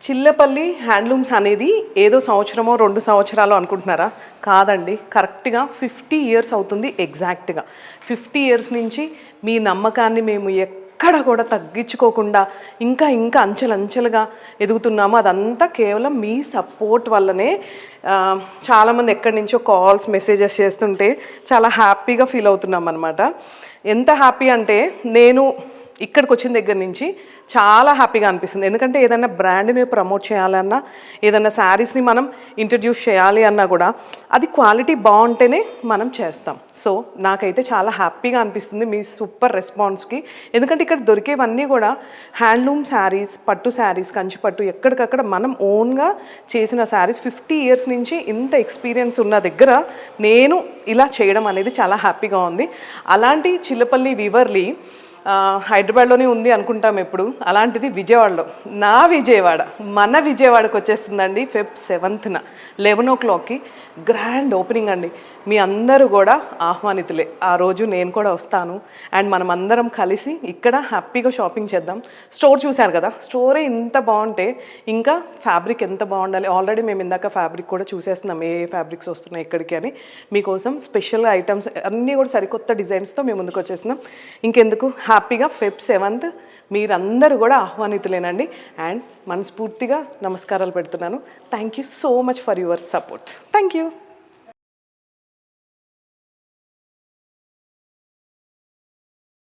Chillapalli handlooms అనేది ఏదో సంవత్సరమో 2 సంవత్సరాలు అనుకుంటున్నారా? కాదండి, కరెక్ట్గా 50 ఇయర్స్ అవుతుంది. ఎగ్జాక్ట్గా 50 ఇయర్స్ నుంచి మీ నమ్మకాన్ని మేము ఎక్కడ కూడా తగ్గించుకోకుండా ఇంకా ఇంకా అంచెలంచెలుగా ఎదుగుతున్నాము. అదంతా కేవలం మీ సపోర్ట్ వల్లనే. చాలామంది ఎక్కడి నుంచో కాల్స్ మెసేజెస్ చేస్తుంటే చాలా హ్యాపీగా ఫీల్ అవుతున్నాం అనమాట. ఎంత హ్యాపీ అంటే నేను ఇక్కడికి వచ్చిన దగ్గర నుంచి చాలా హ్యాపీగా అనిపిస్తుంది. ఎందుకంటే ఏదైనా బ్రాండ్ని ప్రమోట్ చేయాలన్నా, ఏదైనా శారీస్ని మనం ఇంట్రడ్యూస్ చేయాలి అన్నా కూడా అది క్వాలిటీ బాగుంటేనే మనం చేస్తాం. సో నాకైతే చాలా హ్యాపీగా అనిపిస్తుంది మీ సూపర్ రెస్పాన్స్కి. ఎందుకంటే ఇక్కడ దొరికేవన్నీ కూడా హ్యాండ్లూమ్ శారీస్, పట్టు శారీస్, కంచి పట్టు ఎక్కడికక్కడ మనం ఓన్గా చేసిన శారీస్. 50 ఇయర్స్ నుంచి ఇంత ఎక్స్పీరియన్స్ ఉన్న దగ్గర నేను ఇలా చేయడం అనేది చాలా హ్యాపీగా ఉంది. అలాంటి చిల్లపల్లి వీవర్లీ హైదరాబాద్లోనే ఉంది అనుకుంటాం ఎప్పుడు, అలాంటిది విజయవాడలో, మన విజయవాడకు వచ్చేస్తుందండి. Feb 7th 11 o'clockకి గ్రాండ్ ఓపెనింగ్ అండి. మీ అందరూ కూడా ఆహ్వానితులే. ఆ రోజు నేను కూడా వస్తాను అండ్ మనం అందరం కలిసి ఇక్కడ హ్యాపీగా షాపింగ్ చేద్దాం. స్టోర్ చూశారు కదా, స్టోరే ఇంత బాగుంటే ఇంకా ఫ్యాబ్రిక్ ఎంత బాగుండాలి. ఆల్రెడీ మేము ఇందాక ఫ్యాబ్రిక్ కూడా చూసేస్తున్నాం, ఏ ఫ్యాబ్రిక్స్ వస్తున్నాయి ఎక్కడికి అని. మీకోసం స్పెషల్ ఐటమ్స్ అన్నీ కూడా సరికొత్త డిజైన్స్తో మేము ముందుకు వచ్చేస్తున్నాం. ఇంకెందుకు, హ్యాపీగా Feb 7th మీరందరూ కూడా ఆహ్వానితులేనండి. అండ్ మనస్ఫూర్తిగా నమస్కారాలు పెడుతున్నాను. Thank you so much for your support. Thank you.